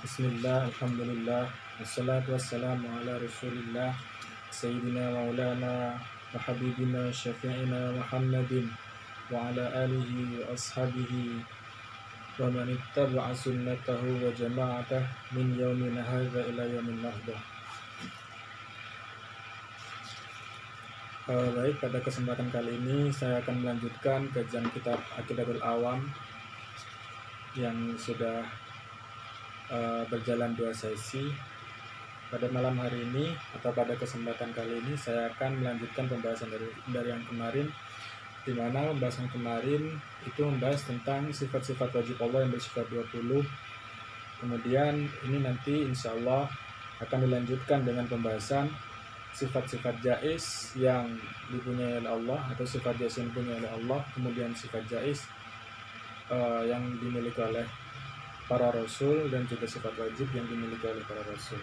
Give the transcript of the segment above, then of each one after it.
Bismillah, alhamdulillah, wassalatu wassalamu ala rasulillah, Sayyidina maulana wa habibina syafi'ina Muhammadin wa ala alihi wa ashabihi wa man ittaba'a sunnatahu wa jama'atah min yaumina hadza ila yaumin nahdah. Baik, pada kesempatan kali ini saya akan melanjutkan kajian kitab Aqidatul Awam yang sudah berjalan 2 sesi. Pada malam hari ini atau pada kesempatan kali ini saya akan melanjutkan pembahasan dari yang kemarin, di mana pembahasan kemarin itu membahas tentang sifat-sifat wajib Allah yang bersifat 20. Kemudian ini nanti insya Allah akan dilanjutkan dengan pembahasan sifat-sifat jaiz yang dipunyai oleh Allah, atau sifat jaiz yang dipunyai oleh Allah, kemudian sifat jaiz yang dimiliki oleh para rasul, dan juga sifat wajib yang dimiliki oleh para rasul.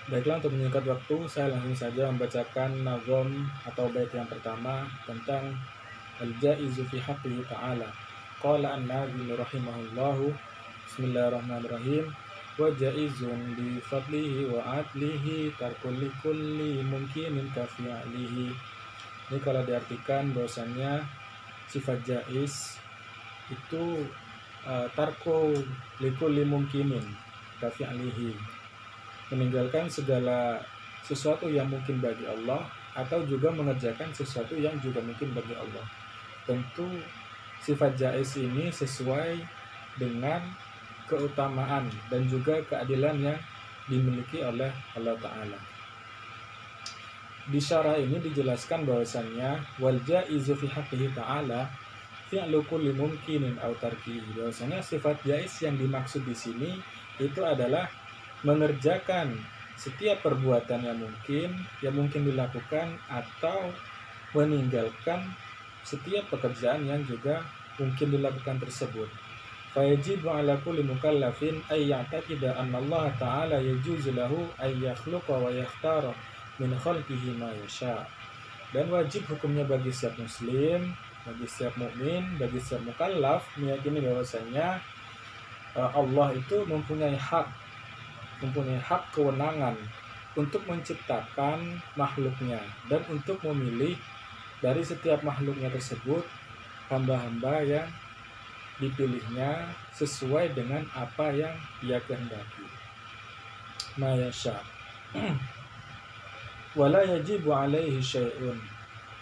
Baiklah, untuk menyingkat waktu, saya langsung saja membacakan nazom atau bait yang pertama tentang al-jaizu fi haqqihi ta'ala. Qala an-nazim rahimahullahu, bismillahirrahmanirrahim, wa jaizun bi fadlihi wa adlihi tarkul likulli mumkinin ka fi'lihi. Ini kalau diartikan bahwasannya sifat jaiz itu tarku likulli mumkinin ka fi'lihi, meninggalkan segala sesuatu yang mungkin bagi Allah, atau juga mengerjakan sesuatu yang juga mungkin bagi Allah. Tentu sifat jaiz ini sesuai dengan keutamaan dan juga keadilan yang dimiliki oleh Allah Ta'ala. Di syarah ini dijelaskan bahwasannya wal jaizu fi haqqihi ta'ala fi'lu kulli mumkinin aw tarkihi. Bahwasanya sifat jaiz yang dimaksud di sini itu adalah mengerjakan setiap perbuatan yang mungkin dilakukan, atau meninggalkan setiap pekerjaan yang juga mungkin dilakukan tersebut. Fayajibu ala kulli mukallafin ay ya'taqida anna Allah Ta'ala yajuzu lahu ay yakhluqa wa yakhtara min khalqihi ma yasha. Dan wajib hukumnya bagi setiap muslim, bagi setiap mukmin, bagi setiap mukallaf meyakini bahwasanya Allah itu mempunyai hak kewenangan untuk menciptakan makhluknya, dan untuk memilih dari setiap makhluknya tersebut hamba-hamba yang dipilihnya sesuai dengan apa yang Ia kehendaki. Mayasya. Wala yajibu alaihi syai'un.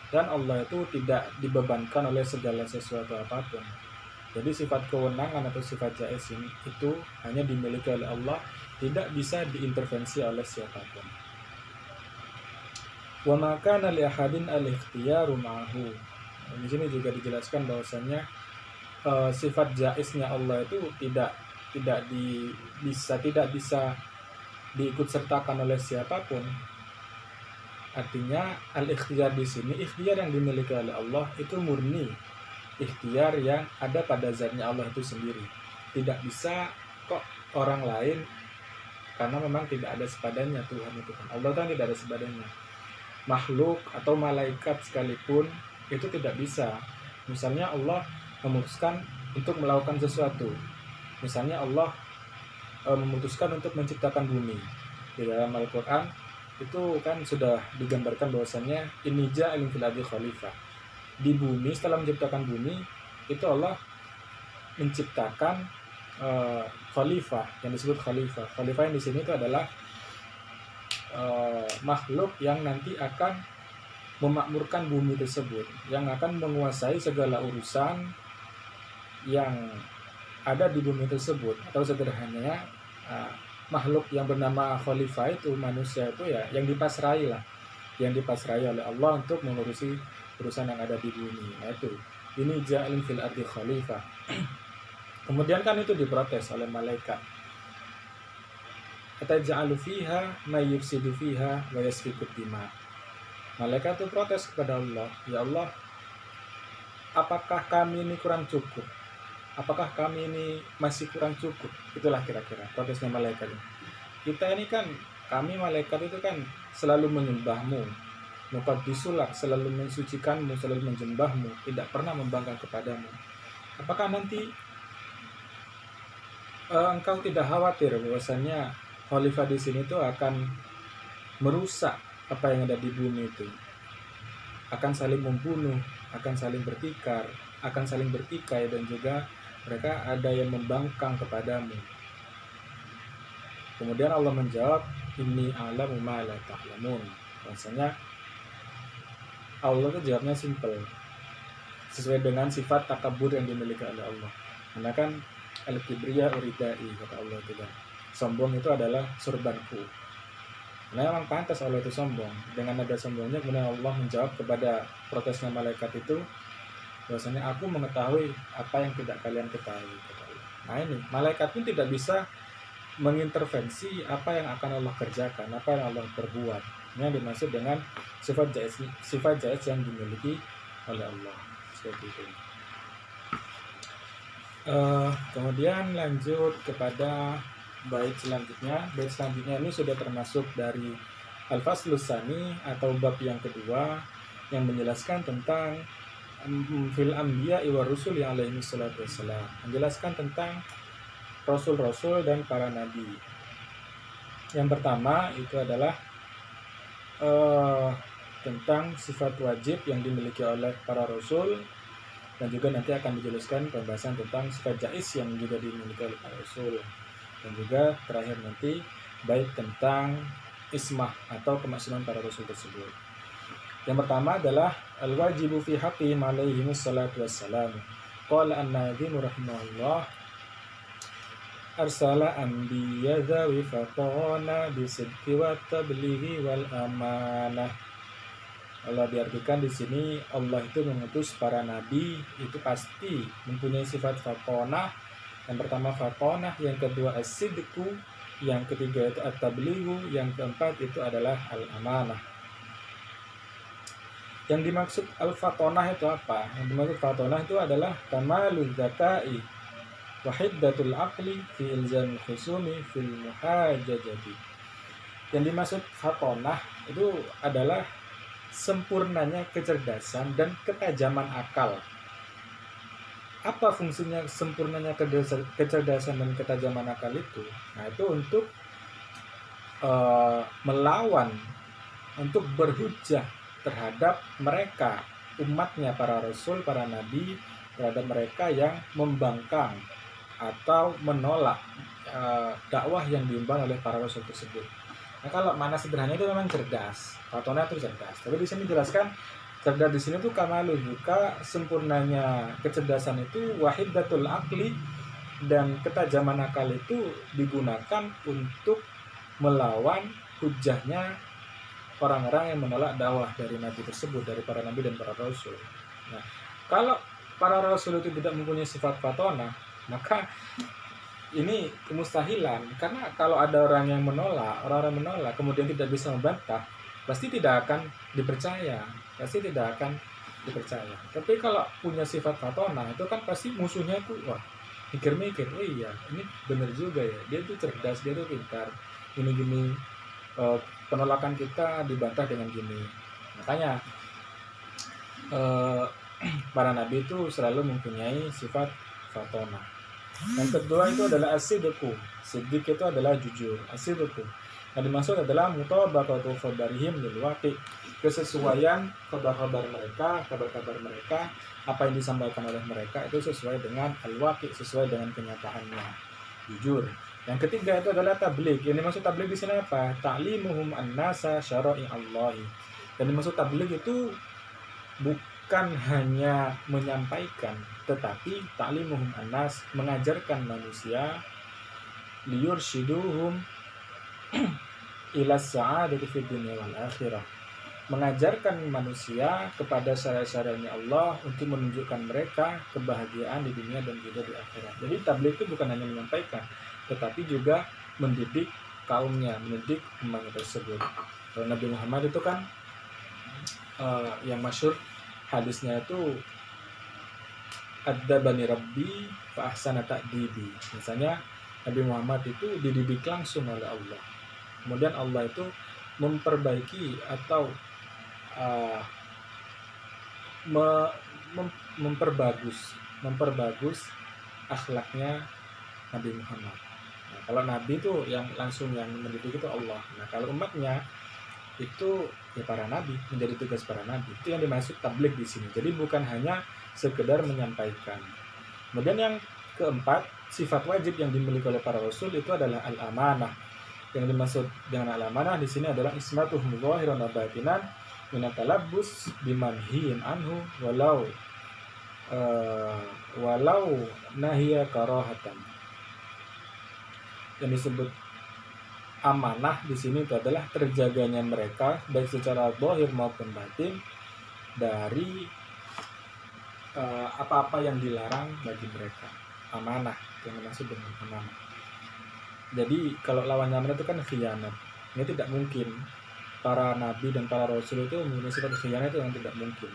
Dan Allah itu tidak dibebankan oleh segala sesuatu apapun. Jadi sifat kewenangan atau sifat jaiz itu hanya dimiliki oleh Allah, tidak bisa diintervensi oleh siapapun. Wa ma kana li ahadin al-ikhtiyaru ma'ahu. Di sini juga dijelaskan bahwasannya sifat jaiznya Allah itu tidak bisa diikut sertakan oleh siapapun. Artinya al-ikhtiyar di sini, ikhtiar yang dimiliki oleh Allah itu murni ikhtiar yang ada pada zatnya Allah itu sendiri. Tidak bisa kok orang lain, karena memang tidak ada sepadannya Tuhan itu kan. Allah kan tidak ada sepadannya. Makhluk atau malaikat sekalipun itu tidak bisa. Misalnya Allah memutuskan untuk melakukan sesuatu. Misalnya Allah memutuskan untuk menciptakan bumi. Di dalam Al-Quran itu kan sudah digambarkan bahwasannya inni ja'ilun fil ardi khalifah. Di bumi, setelah menciptakan bumi itu Allah menciptakan khalifah yang disebut khalifah. Khalifah yang di sini itu adalah makhluk yang nanti akan memakmurkan bumi tersebut, yang akan menguasai segala urusan yang ada di bumi tersebut. Atau sederhananya makhluk yang bernama khalifah itu, manusia itu ya yang dipasrai oleh Allah untuk mengurusi urusan yang ada di bumi. Nah itu, ini ja'ilun fil ardi khalifah. Kemudian kan itu diprotes oleh malaikat. Ataj'alu fiha may yufsidu fiha wa yasfiku dima. Malaikat itu protes kepada Allah, ya Allah, apakah kami ini kurang cukup? Apakah kami ini masih kurang cukup? Itulah kira-kira protesnya malaikat. Kita ini kan, kami malaikat itu kan selalu menyembahmu, muqaddisulak, selalu mensucikanmu, selalu menyembahmu, tidak pernah membangkang kepadamu. Apakah nanti engkau tidak khawatir bahwasanya khalifah di sini tuh akan merusak apa yang ada di bumi itu, akan saling membunuh, akan saling bertikar, akan saling bertikai, dan juga mereka ada yang membangkang kepadamu. Kemudian Allah menjawab, inni a'lamu ma la ta'lamun. Rasanya Allah itu jawabnya simple, sesuai dengan sifat takabur yang dimiliki oleh Allah. Karena kan al-kibriya uridai, kata Allah itu kan. Sombong itu adalah surbanku. Nah, memang pantas Allah itu sombong. Dengan nada sombongnya kemudian Allah menjawab kepada protesnya malaikat itu, bahwasanya aku mengetahui apa yang tidak kalian ketahui, kata Allah. Nah ini, malaikat pun tidak bisa mengintervensi apa yang akan Allah kerjakan, apa yang Allah perbuat. Ini yang dimaksud dengan sifat jaiz yang dimiliki oleh Allah. Seperti itu. Kemudian lanjut kepada bait selanjutnya. Bait selanjutnya ini sudah termasuk dari Al-Faslus Tsani atau bab yang kedua, yang menjelaskan tentang fil anbiya wa rusul yang alaihi salatu wassalam, menjelaskan tentang rasul-rasul dan para nabi. Yang pertama itu adalah tentang sifat wajib yang dimiliki oleh para rasul, dan juga nanti akan dijelaskan pembahasan tentang sifat jaiz yang juga dimiliki oleh para rasul, dan juga terakhir nanti baik tentang ismah atau kemaksuman para rasul tersebut. Yang pertama adalah al-wajibu fi haqqihim alaihimus salatu wassalam. Qala an-nadhim rahimahullah, arsala anbiya dzawi fatana bisidqi wa tablighi wal amanah. Allah diartikan di sini, Allah itu mengutus para nabi itu pasti mempunyai sifat fatonah. Yang pertama fatonah, yang kedua as-sidqu, yang ketiga itu at-tablighu, yang keempat itu adalah al-amanah. Yang dimaksud al-fatonah itu apa? Yang dimaksud fatonah itu adalah kamalul zakai wa hiddatul aqli fi ilzamil khusumi fil muhajajati. Yang dimaksud fatonah itu adalah sempurnanya kecerdasan dan ketajaman akal. Apa fungsinya sempurnanya kecerdasan dan ketajaman akal itu? Nah, itu untuk melawan, untuk berhujjah terhadap mereka, umatnya para rasul, para nabi, terhadap mereka yang membangkang atau menolak dakwah yang diemban oleh para rasul tersebut. Nah, kalau mana sederhananya itu memang cerdas, fatona itu cerdas. Tapi di sini dijelaskan cerdas di sini tuh kamalul buka, sempurnanya kecerdasan itu wahidatul akli, dan ketajaman akal itu digunakan untuk melawan hujahnya orang-orang yang menolak dakwah dari nabi tersebut, dari para nabi dan para rasul. Nah, kalau para rasul itu tidak mempunyai sifat fatona, maka ini kemustahilan, karena kalau ada orang-orang menolak kemudian tidak bisa membantah, pasti tidak akan dipercaya. Tapi kalau punya sifat fatona itu kan pasti musuhnya itu wah, mikir-mikir, oh iya ini benar juga ya, dia tuh cerdas, dia tuh pintar, gini-gini, penolakan kita dibantah dengan gini. Makanya para nabi itu selalu mempunyai sifat fatona. Yang kedua itu adalah as-sidqu. Siddiq itu adalah jujur. As-sidqu. Yang dimaksud adalah mutabaqatu khabarihim lil waqi', kesesuaian kabar-kabar mereka, apa yang disampaikan oleh mereka itu sesuai dengan al-waqi', sesuai dengan kenyataannya. Jujur. Yang ketiga itu adalah tabligh. Yang dimaksud tabligh di sini apa? Ta'limuhum an-nasa syara'i Allah. Yang dimaksud tabligh itu bukan hanya menyampaikan, tetapi ta'limuhum annas, mengajarkan manusia, liyurshiduhum ila sa'adati fid dunya wal akhirah, mengajarkan manusia kepada syariat-syariatnya Allah untuk menunjukkan mereka kebahagiaan di dunia dan juga di akhirat. Jadi tabligh itu bukan hanya menyampaikan, tetapi juga mendidik kaumnya, mendidik umatnya tersebut. Kalau Nabi Muhammad itu kan yang masyhur hadisnya itu Adzabani Rabbi fa ahsana ta'dibi. Misalnya Nabi Muhammad itu dididik langsung oleh Allah. Kemudian Allah itu memperbaiki atau memperbagus akhlaknya Nabi Muhammad. Nah, kalau nabi itu yang langsung yang mendidik itu Allah. Nah, kalau umatnya itu ya para nabi, menjadi tugas para nabi. Itu yang dimaksud tabligh di sini. Jadi bukan hanya sekedar menyampaikan. Kemudian yang keempat, sifat wajib yang dimiliki oleh para rasul itu adalah al-amanah. Yang dimaksud dengan al-amanah di sini adalah ismatuhum zahiran wa batinan min at-talabbus bimanhiin anhu walau nahiya karahatan. Yang disebut amanah di sini itu adalah terjaganya mereka baik secara zahir maupun batin dari apa-apa yang dilarang bagi mereka. Amanah yang dimaksud dengan amanah. Jadi kalau lawannya amanah itu kan khianat. Ini tidak mungkin. Para nabi dan para rasul itu mempunyai sifat khianat itu yang tidak mungkin.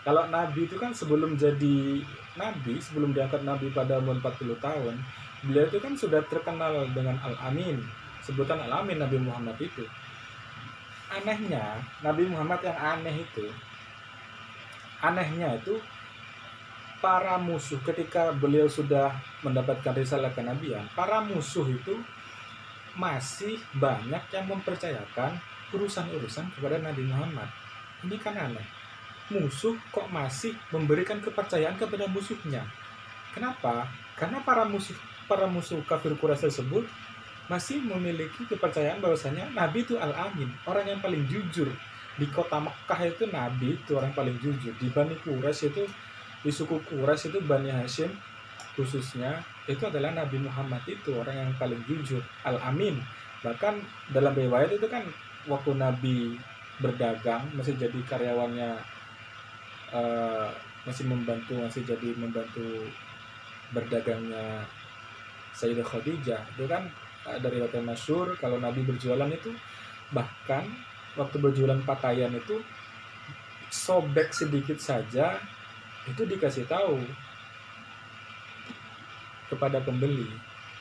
Kalau nabi itu kan sebelum jadi nabi, sebelum diangkat nabi pada umur 40 tahun, beliau itu kan sudah terkenal dengan Al-Amin. Sebutan Al-Amin Nabi Muhammad itu. Anehnya, Nabi Muhammad yang anehnya itu para musuh ketika beliau sudah mendapatkan risalah kenabian, para musuh itu masih banyak yang mempercayakan urusan-urusan kepada Nabi Muhammad. Ini kan aneh. Musuh kok masih memberikan kepercayaan kepada musuhnya. Kenapa? Karena para musuh kafir Quraisy tersebut masih memiliki kepercayaan bahwasanya Nabi itu Al-Amin, orang yang paling jujur. Di kota Mekah itu Nabi itu orang paling jujur. Di Bani Quraisy itu, di suku Quraisy itu Bani Hashim khususnya, itu adalah Nabi Muhammad itu orang yang paling jujur, Al-Amin. Bahkan dalam riwayat itu kan waktu Nabi berdagang, masih jadi karyawannya, masih jadi membantu berdagangnya Sayyidah Khadijah. Itu kan dari riwayat masyhur kalau Nabi berjualan itu bahkan waktu berjualan pakaian itu sobek sedikit saja itu dikasih tahu kepada pembeli.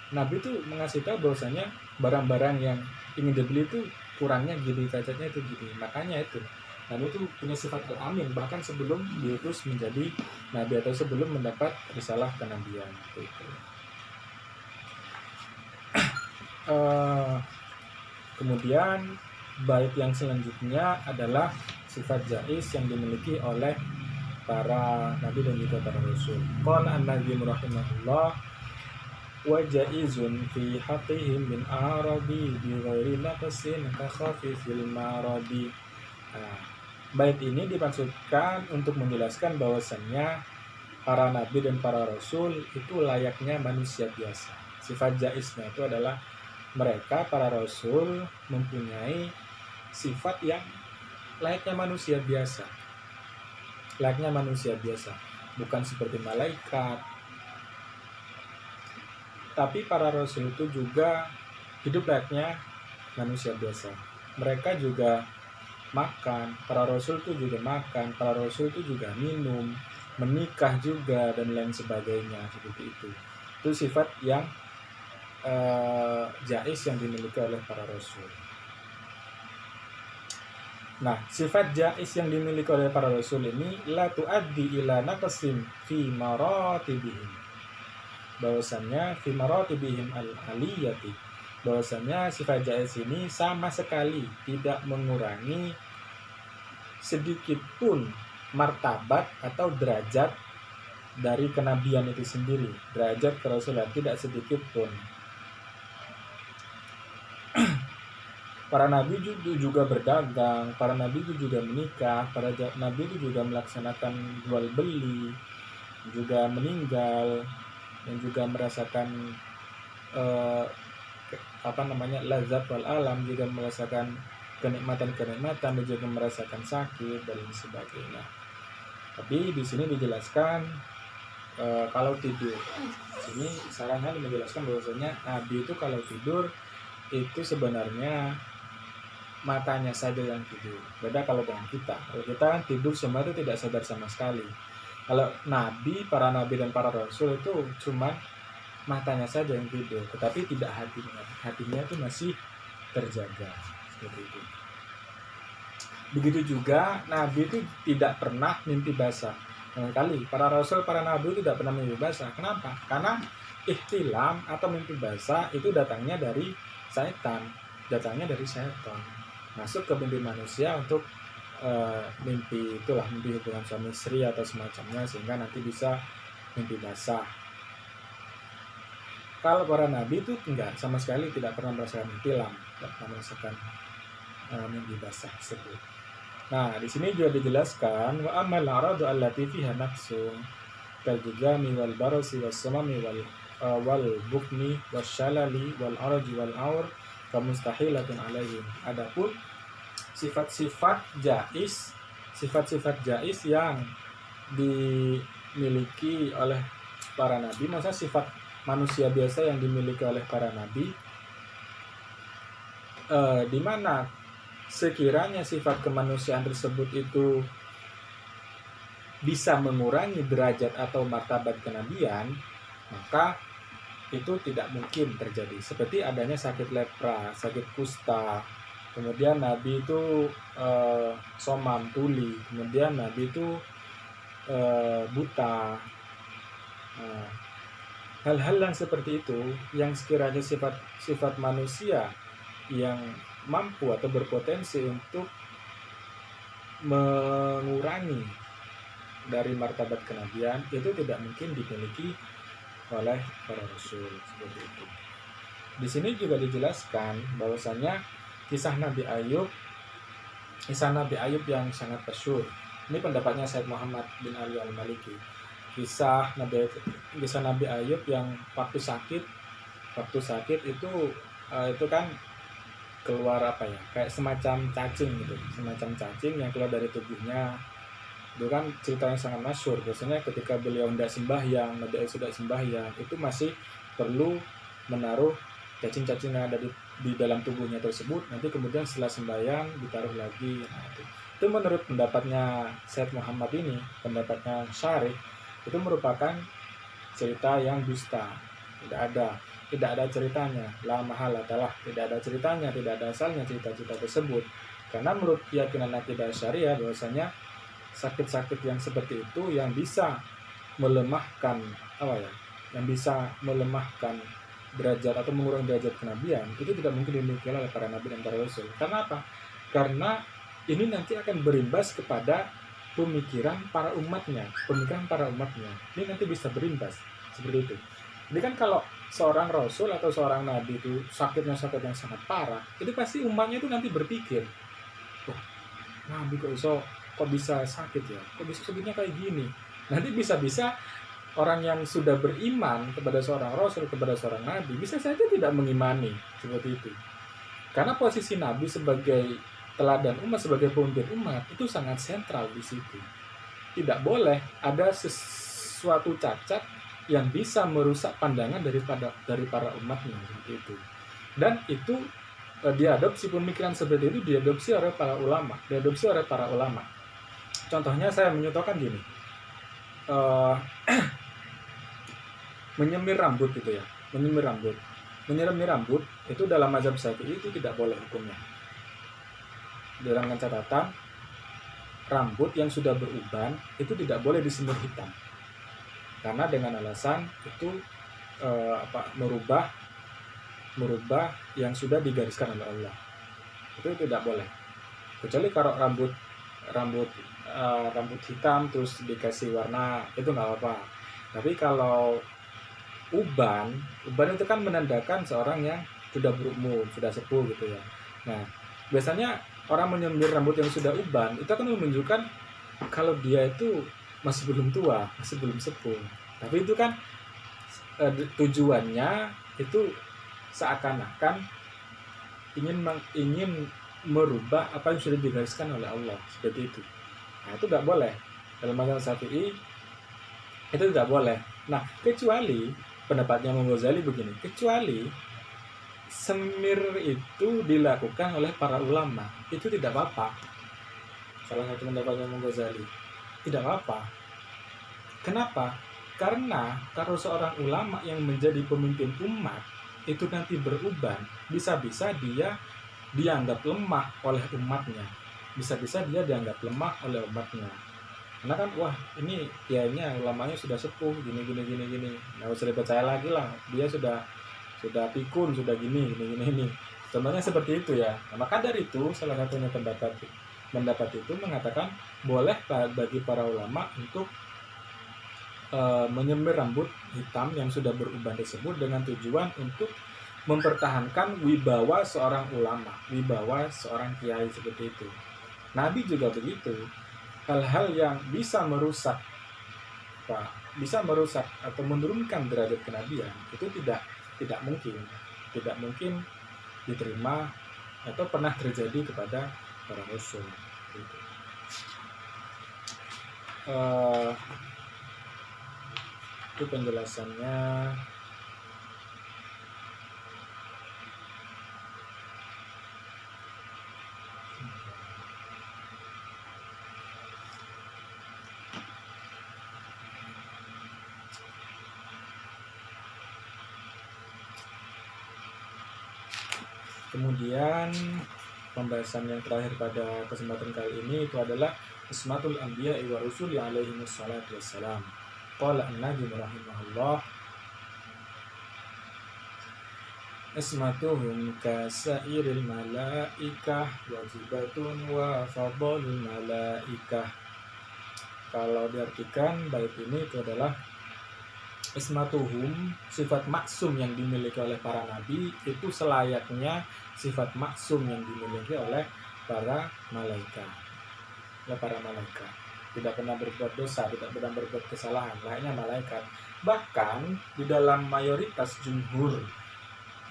Nabi itu mengasih tahu bahwasanya barang-barang yang ingin dibeli itu kurangnya gini, cacatnya itu gini. Makanya itu Nabi itu punya sifat al-amin bahkan sebelum diutus menjadi nabi atau sebelum mendapat risalah kenabian itu. Kemudian bait yang selanjutnya adalah sifat jais yang dimiliki oleh para nabi dan juga para rasul. Qala an-nazim rahimahullah wa jaizun fi haqqihim min arabi bi ghairi naqsin ka khafifil maradi. Bait ini dimaksudkan untuk menjelaskan bahwasannya para nabi dan para rasul itu layaknya manusia biasa. Sifat jaisnya itu adalah mereka para rasul mempunyai sifat yang layaknya manusia biasa. Layaknya manusia biasa, bukan seperti malaikat. Tapi para rasul itu juga hidup layaknya manusia biasa. Mereka juga makan, para rasul itu juga makan, para rasul itu juga minum, menikah juga dan lain sebagainya seperti itu. Itu sifat yang jais yang dimiliki oleh para rasul. Nah, sifat jais yang dimiliki oleh para rasul ini la tuaddi ila naqsin fi maratibihim. Bahwasannya fi maratibihim al-aliyati. Bahwasannya sifat jais ini sama sekali tidak mengurangi sedikit pun martabat atau derajat dari kenabian itu sendiri. Derajat kerasulan tidak sedikit pun. Para nabi juga berdagang, para nabi itu juga menikah, para nabi itu juga melaksanakan jual beli, juga meninggal, dan juga merasakan lazat wal alam, juga merasakan kenikmatan-kenikmatan, dan juga merasakan sakit dan sebagainya. Tapi di sini dijelaskan kalau tidur. Sini sarannya menjelaskan bahwasanya nabi itu kalau tidur itu sebenarnya matanya saja yang tidur. Beda kalau dengan kita. Kalau kita tidur semua itu tidak sadar sama sekali. Kalau nabi, para nabi dan para rasul itu cuma matanya saja yang tidur, tetapi tidak hatinya. Hatinya itu masih terjaga. Seperti itu. Begitu juga nabi itu tidak pernah mimpi basah. Kali para rasul, para nabi tidak pernah mimpi basah. Kenapa? Karena ihtilam atau mimpi basah itu datangnya dari setan, masuk ke mimpi manusia untuk mimpi itulah, mimpi hubungan suami istri atau semacamnya, sehingga nanti bisa mimpi basah. Kalau para nabi itu enggak, sama sekali tidak pernah merasakan ihtilam, tidak pernah merasakan mimpi basah tersebut. Nah, di sini juga dijelaskan wa amal aradu allati fiha nafsun kal juzami wal barasi was samami wal bukni wasyalali wal arji wal aur kamustahilatun alaihim. Adapun sifat-sifat jais yang dimiliki oleh para nabi, maksudnya sifat manusia biasa yang dimiliki oleh para nabi, di mana sekiranya sifat kemanusiaan tersebut itu bisa mengurangi derajat atau martabat kenabian, maka itu tidak mungkin terjadi. Seperti adanya sakit lepra, sakit kusta, kemudian Nabi itu somam, tuli, kemudian Nabi itu buta. Hal-hal yang seperti itu, yang sekiranya sifat manusia yang mampu atau berpotensi untuk mengurangi dari martabat kenabian, itu tidak mungkin dimiliki oleh para rasul seperti itu. Di sini juga dijelaskan bahwasanya kisah Nabi Ayub yang sangat masyhur. Ini pendapatnya Syekh Muhammad bin Ali Al-Maliki. Kisah Nabi Ayub yang waktu sakit itu kan keluar kayak semacam cacing yang keluar dari tubuhnya. Itu kan cerita yang sangat masyhur. Biasanya ketika beliau tidak sembahyang, Nabi Ayub sudah sembahyang, itu masih perlu menaruh cacing-cacing yang ada di dalam tubuhnya tersebut. Nanti kemudian setelah sembahyang ditaruh lagi. Nah, itu menurut pendapatnya Syekh Muhammad ini, pendapatnya Syarih, itu merupakan cerita yang dusta. Tidak ada ceritanya, la mahalatalah, tidak ada ceritanya, tidak ada asalnya cerita-cerita tersebut. Karena menurut keyakinan akidah Syariah bahwasanya sakit-sakit yang seperti itu yang bisa melemahkan derajat atau mengurangi derajat kenabian, itu tidak mungkin dimiliki oleh para nabi dan para rasul. Karena apa? Karena ini nanti akan berimbas kepada pemikiran para umatnya. Ini nanti bisa berimbas seperti itu. Jadi kan kalau seorang rasul atau seorang nabi itu sakitnya sakit yang sangat parah, itu pasti umatnya itu nanti berpikir, nabi kok bisa sakit ya? Kok bisa sakitnya kayak gini? Nanti bisa-bisa orang yang sudah beriman kepada seorang rasul, kepada seorang nabi, bisa saja tidak mengimani seperti itu. Karena posisi nabi sebagai teladan umat, sebagai pemimpin umat, itu sangat sentral di situ. Tidak boleh ada sesuatu cacat yang bisa merusak pandangan dari para umatnya seperti itu. Dan itu diadopsi, pemikiran seperti itu diadopsi oleh para ulama. Contohnya saya menyontohkan gini, menyemir rambut gitu ya, menyemir rambut itu dalam mazhab Syafi'i itu tidak boleh hukumnya. Dalam catatan, rambut yang sudah beruban itu tidak boleh disemir hitam, karena dengan alasan itu merubah yang sudah digariskan oleh Allah. Itu tidak boleh. Kecuali kalau rambut hitam terus dikasih warna, itu nggak apa-apa. Tapi kalau uban itu kan menandakan seorang yang sudah berumur, sudah sepuh gitu ya. Nah, biasanya orang menyemir rambut yang sudah uban itu akan menunjukkan kalau dia itu masih belum tua, masih belum sepuh. Tapi itu kan tujuannya itu seakan-akan ingin merubah apa yang sudah digariskan oleh Allah, seperti itu. Nah, itu nggak boleh. Dalam mazhab Syafi'i itu tidak boleh. Nah, kecuali pendapatnya Imam Ghazali begini, kecuali semir itu dilakukan oleh para ulama, itu tidak apa-apa. Salah satu pendapatnya Imam Ghazali, tidak apa-apa. Kenapa? Karena kalau seorang ulama yang menjadi pemimpin umat itu nanti beruban, bisa-bisa dia dianggap lemah oleh umatnya. Karena kan wah ini kiainya ulamanya sudah sepuh gini gini gini gini, nggak usah dipercaya lagi lah, dia sudah pikun, sudah gini gini gini ini. Contohnya seperti itu ya. Nah, maka dari itu salah satunya pendapat itu mengatakan boleh bagi para ulama untuk menyemir rambut hitam yang sudah beruban tersebut dengan tujuan untuk mempertahankan wibawa seorang ulama, wibawa seorang kiai seperti itu. Nabi juga begitu. Hal-hal yang bisa merusak bisa merusak atau menurunkan derajat kenabian itu tidak mungkin diterima atau pernah terjadi kepada para rasul. Gitu. Itu penjelasannya. Kemudian pembahasan yang terakhir pada kesempatan kali ini itu adalah ismatul anbiya wa rusuli alaihi wassalatu wassalam. Qala an-Nabi rahimahullah, ismatuhum kasairil malaikah wajibatun wa fadlul malaikah. Kalau diartikan bait ini itu adalah ismatuhum, sifat maksum yang dimiliki oleh para nabi itu selayaknya sifat maksum yang dimiliki oleh para malaikat. Tidak pernah berbuat dosa, tidak pernah berbuat kesalahan, layaknya malaikat. Bahkan di dalam mayoritas jumhur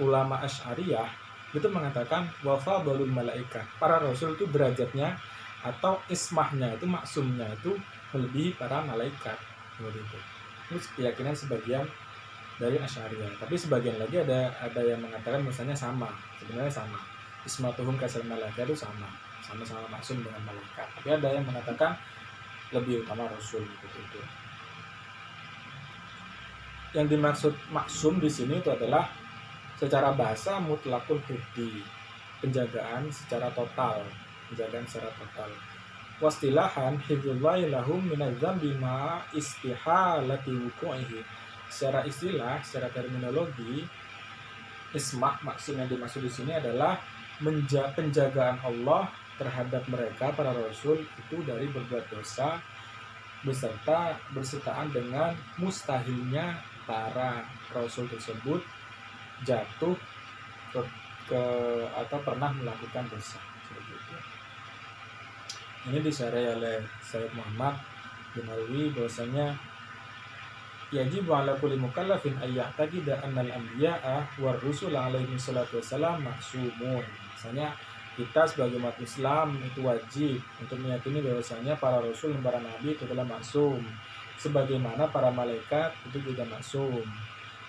ulama Asy'ariyah itu mengatakan wa fadlul malaikat. Para rasul itu derajatnya atau ismahnya itu maksumnya itu melebihi para malaikat. Begitu. Itu keyakinan sebagian dari Asy'ariyah. Tapi sebagian lagi ada yang mengatakan misalnya sebenarnya sama. Ismatuhum kasal malaikat itu sama-sama maksum dengan malaikat. Tapi ada yang mengatakan lebih utama rasul gitu. Yang dimaksud maksum di sini itu adalah secara bahasa mutlakul hifdi, penjagaan secara total. Wastilahan hifdzullahi lahum minadz-dzambi ma istihalati wuqu'ihi. Secara istilah, secara terminologi, ismah maksud yang dimaksud di sini adalah penjagaan Allah terhadap mereka para rasul itu dari berbuat dosa bersertaan dengan mustahilnya para rasul tersebut jatuh ke atau pernah melakukan dosa seperti itu. Ini disarai oleh Sayyid Muhammad bin Alwi bahwasanya yajibu ala kulli mukallafin ayya'taqida annal anbiya'a war rusul alaihi salatu wassalam maksumun. Misalnya kita sebagai umat Islam itu wajib untuk meyakini bahwasanya para rasul dan para nabi itu adalah maksum, sebagaimana para malaikat itu juga maksum.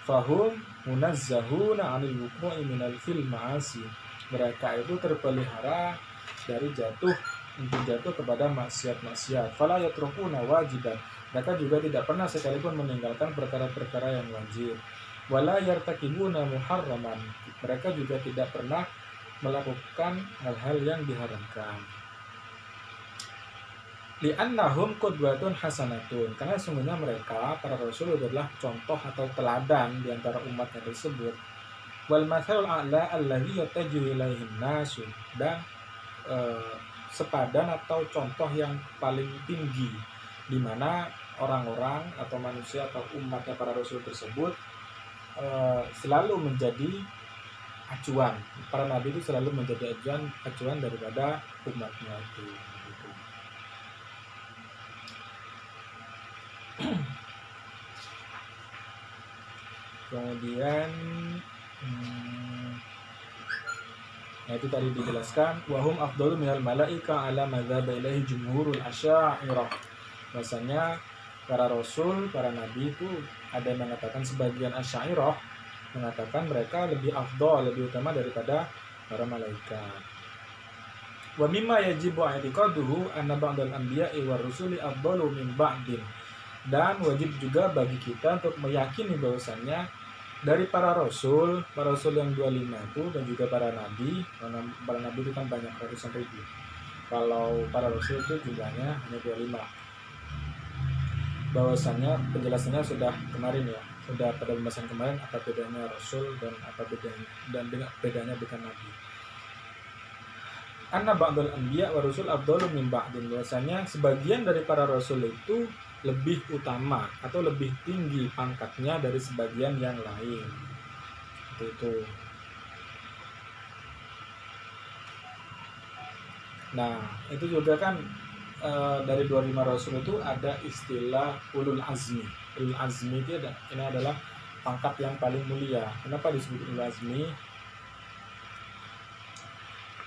Fahum munazzahuna 'anil wuqu'i minal fil ma'asi. Mereka itu terpelihara dari jatuh kepada maksiat-maksiat. Fala yatrukuna wajiban. Mereka juga tidak pernah sekalipun meninggalkan perkara-perkara yang wajib. Wala yartakibuna muharraman. Mereka juga tidak pernah melakukan hal-hal yang diharamkan. Li'annahum qudwatun hasanatun. Karena sungguhnya mereka para rasul adalah contoh atau teladan di antara umatnya tersebut. Wal mathalul a'la alladhi yattaju ilaihin nasu. Dan sepadan atau contoh yang paling tinggi di mana orang-orang atau manusia atau umatnya para rasul tersebut selalu menjadi acuan. Para nabi itu selalu menjadi acuan daripada umatnya itu. Kemudian itu tadi dijelaskan wahum afdalu minal malaika ala madzhab ilaihi jumhurul asy'ariyah. Bahasanya para rasul, para nabi itu ada yang mengatakan sebagian asy'ariyah mengatakan mereka lebih afdal, lebih utama daripada para malaikat. Wa mimma yajibu i'tiqaduhu anna ba'dal anbiya'i war rusuli afdalu min ba'din. Dan wajib juga bagi kita untuk meyakini bahwasannya dari para rasul yang 25 itu dan juga para nabi itu kan banyak ratusan ribu. Kalau para rasul itu jumlahnya hanya 25. bahwasanya penjelasannya sudah kemarin ya, sudah pada pembahasan kemarin apa bedanya rasul dan apa bedanya dan dengan bedanya dengan nabi. Anna ba'dal anbiya wa rasul afdalu min ba'din, bahwasanya sebagian dari para rasul itu lebih utama atau lebih tinggi pangkatnya dari sebagian yang lain. Itu. Nah, itu juga kan dari 25 rasul itu ada istilah ulul azmi. Ulul azmi itu ini adalah pangkat yang paling mulia. Kenapa disebut ulul azmi?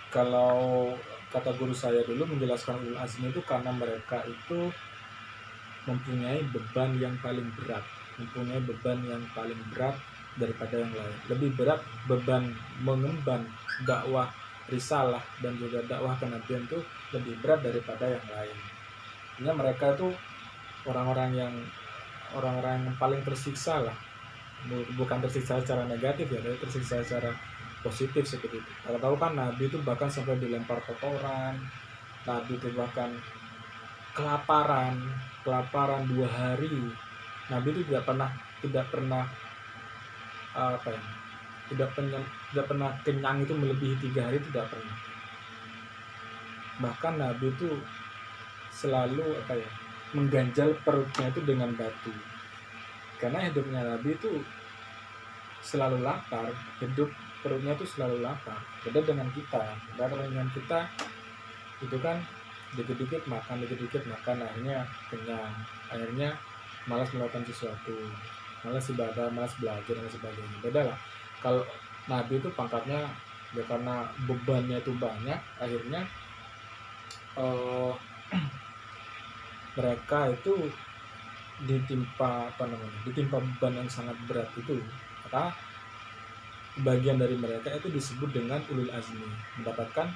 Kalau kata guru saya dulu menjelaskan ulul azmi itu karena mereka itu mempunyai beban yang paling berat, mempunyai beban yang paling berat daripada yang lain. Lebih berat beban mengemban dakwah risalah dan juga dakwah kenabian itu lebih berat daripada yang lain. Ini mereka itu orang-orang yang paling tersiksa lah, bukan tersiksa secara negatif ya, tapi tersiksa secara positif seperti itu. Kalau tahu kan Nabi itu bahkan sampai dilempar kotoran, Nabi itu bahkan kelaparan 2 hari. Nabi itu tidak pernah tidak pernah kenyang itu melebihi 3 hari, tidak pernah. Bahkan Nabi itu selalu mengganjal perutnya itu dengan batu, karena hidupnya Nabi itu selalu lapar, perutnya itu selalu lapar. Beda dengan kita itu kan dikit-dikit makan, akhirnya kenyang, akhirnya malas melakukan sesuatu, malas ibadah, malas belajar dan sebagainya. Beda lah. Kalau Nabi itu pangkatnya ya karena bebannya itu banyak, akhirnya mereka itu ditimpa beban yang sangat berat itu. Maka bagian dari mereka itu disebut dengan ulul azmi, mendapatkan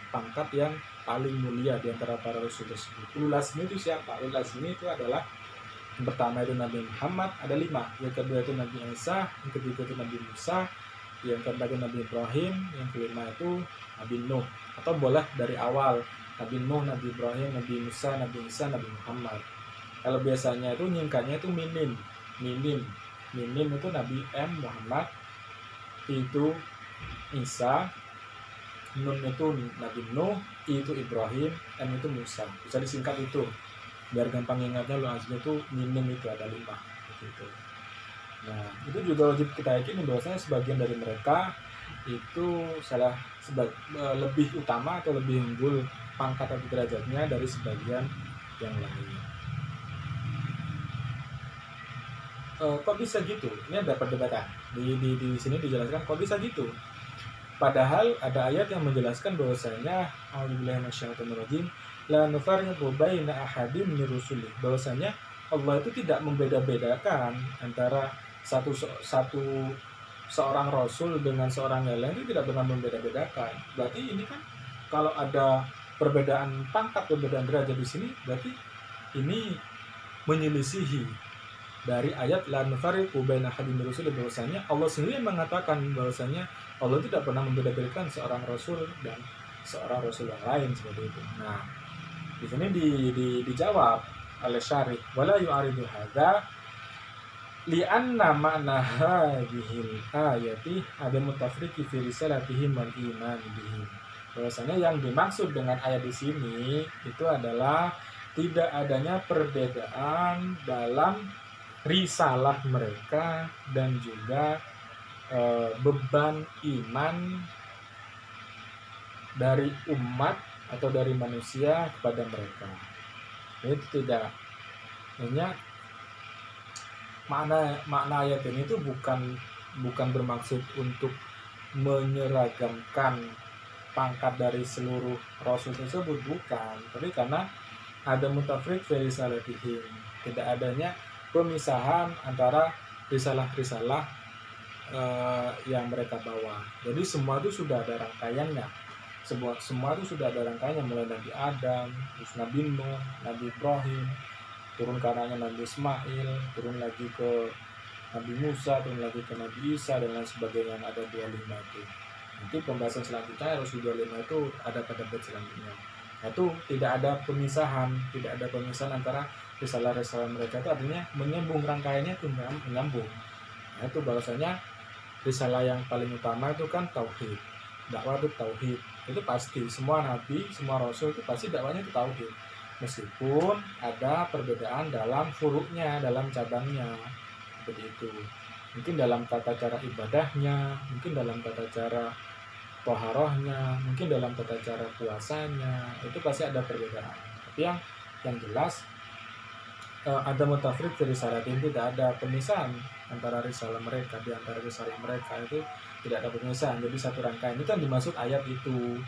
pangkat yang paling mulia di antara para rasul tersebut. Ulul azmi itu siapa? Ulul azmi itu adalah yang pertama itu Nabi Muhammad, ada 5. Yang kedua itu Nabi Isa, yang ketiga itu Nabi Musa, yang keempat itu Nabi Ibrahim, yang kelima itu Nabi Nuh. Atau boleh dari awal, Nabi Nuh, Nabi Ibrahim, Nabi Musa, Nabi Isa, Nabi Muhammad. Kalau biasanya itu nyingkatnya itu minim itu Nabi M Muhammad, itu Isa, Nun itu Nabi Nuh, I itu Ibrahim, M itu Musa. Bisa disingkat itu biar gampang ingatnya. Ulul azmi itu minim itu ada 5 gitu. Nah, itu juga wajib kita yakini bahwasanya sebagian dari mereka itu lebih utama atau lebih unggul pangkat atau derajatnya dari sebagian yang lain. Kok bisa gitu? Ini ada perdebatan. Di sini dijelaskan kok bisa gitu. Padahal ada ayat yang menjelaskan bahwasanya a'udzubillahi minasyaitonir rajim, la nufarriqu baina ahadin min rusulih, bahwasanya Allah itu tidak membeda-bedakan antara seorang rasul dengan seorang yang lain, itu tidak pernah membeda-bedakan. Berarti ini kan kalau ada perbedaan pangkat, perbedaan derajat di sini, berarti ini menyelisihi dari ayat la nufarriqu baina ahadin min rusulih, bahwasanya Allah sendiri mengatakan bahwasanya Allah tidak pernah membeda-bedakan seorang rasul dan seorang rasul yang lain seperti itu. Nah, di sini dijawab oleh syarih, wala yu'aridu hadza li'anna ma'na hadhil ayati ada mutafriqi fi risalatihim wal iman bihim. Bahwasanya yang dimaksud dengan ayat di sini itu adalah tidak adanya perbedaan dalam risalah mereka dan juga beban iman dari umat atau dari manusia kepada mereka. Itu tidak, hanya makna ayat ini itu bukan bermaksud untuk menyeragamkan pangkat dari seluruh rasul tersebut, bukan, tapi karena ada mutafriq fi risalatihim, tidak adanya pemisahan antara risalah-risalah yang mereka bawa. Jadi semua itu sudah ada rangkaiannya. Semua itu sudah ada rangkaiannya, mulai Nabi Adam, terus Nabi Nuh, Nabi Ibrahim, turun ke anaknya Nabi Ismail, turun lagi ke Nabi Musa, turun lagi ke Nabi Isa dan lain sebagainya. Ada 25 itu. Nanti pembahasan selanjutnya Rasul 25 itu ada pada bab selanjutnya. Itu tidak ada pemisahan antara risalah-risalah mereka itu artinya menyambung, rangkaiannya itu menyambung. Nah, itu bahwasanya risalah yang paling utama itu kan tauhid. Dakwah itu tauhid. Itu pasti semua nabi, semua rasul itu pasti dakwahnya itu tauhid. Meskipun ada perbedaan dalam furuknya, dalam cabangnya. Seperti itu. Mungkin dalam tata cara ibadahnya, mungkin dalam tata cara toharohnya, mungkin dalam tata cara puasanya, itu pasti ada perbedaan. Tapi yang jelas ada mutafrid dari risalah ini, tidak ada pemisahan antara risalah mereka, di antara risalah mereka itu tidak ada pemisahan. Jadi satu rangkaian itu yang dimaksud ayat itu.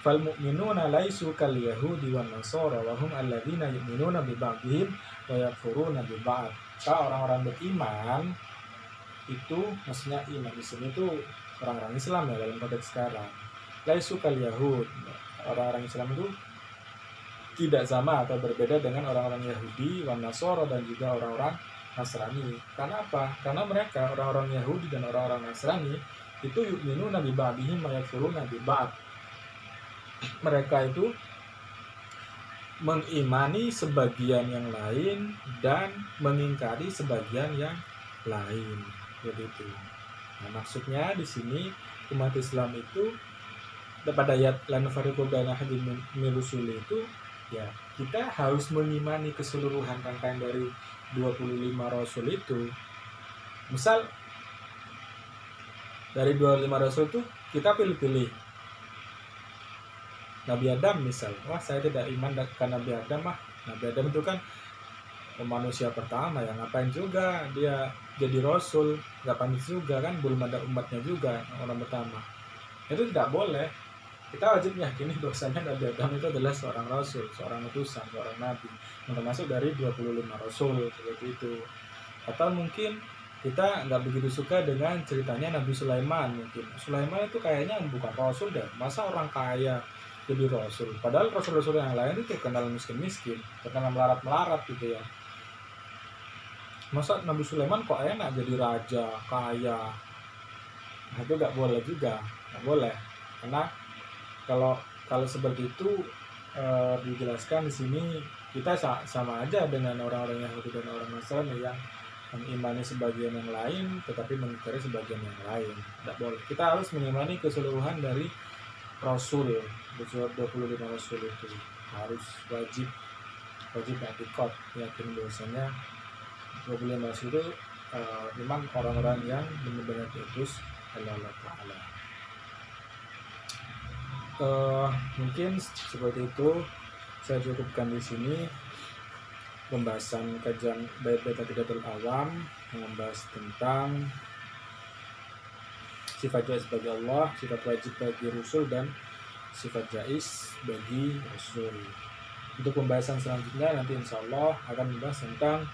Fal mu'minuna laisu kal yahudi wan nasara wa hum alladzina yu'minuna bi ba'dihim wa yakfuruna bi ba'd. Orang-orang beriman itu maksudnya iman di sini itu orang-orang Islam ya dalam konteks sekarang. Laisu kal yahud. Orang-orang Islam itu tidak sama atau berbeda dengan orang-orang Yahudi, wan Nasara dan juga orang-orang Nasrani. Karena apa? Karena mereka orang-orang Yahudi dan orang-orang Nasrani itu yu'minuna bi ba'dihim wa yakfuruna bi ba'd. Mereka itu mengimani sebagian yang lain dan mengingkari sebagian yang lain. Begitu. Nah, maksudnya di sini umat Islam itu pada ayat lan fariqu baina ahadin min rusuli itu ya kita harus mengimani keseluruhan rangkaian dari 25 rasul itu. Misal dari 25 rasul itu kita pilih-pilih. Nabi Adam misal, wah saya tidak iman ke Nabi Adam mah. Nabi Adam itu kan manusia pertama ya, ngapain juga dia jadi rasul, nggak pantas juga kan, belum ada umatnya juga orang pertama. Itu tidak boleh. Kita wajib meyakini bahwasanya Nabi Adam itu adalah seorang rasul, seorang utusan, seorang nabi, yang termasuk dari 25 rasul seperti itu. Atau mungkin kita nggak begitu suka dengan ceritanya Nabi Sulaiman. Mungkin Sulaiman itu kayaknya bukan rasul deh, masa orang kaya jadi rasul, padahal rasul-rasul yang lain itu terkenal miskin-miskin, terkenal melarat-melarat gitu ya. Masa Nabi Sulaiman kok enak jadi raja, kaya? Nah, itu nggak boleh juga, nggak boleh. Karena kalau seperti itu dijelaskan di sini kita sama aja dengan orang-orang Yahudi dan orang Nasrani yang mengimani sebagian yang lain tetapi mengingkari sebagian yang lain. Tidak boleh. Kita harus mengimani keseluruhan dari Rasul, 25 Rasul itu harus wajib etikot, yakin bahwasanya 25 Rasul itu memang orang-orang yang benar-benar diutus oleh Allah Ta'ala. Mungkin seperti itu saya cukupkan di sini pembahasan kajian bait-bait Aqidatul Awam yang membahas tentang sifat jaiz bagi Allah, sifat wajib bagi Rasul, dan sifat jaiz bagi Rasul. Untuk pembahasan selanjutnya nanti insya Allah akan membahas tentang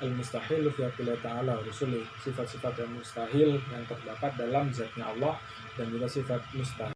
al-mustahil fi haqqillah ta'ala Rasul, sifat-sifat yang mustahil yang terdapat dalam zatnya Allah dan juga sifat mustahil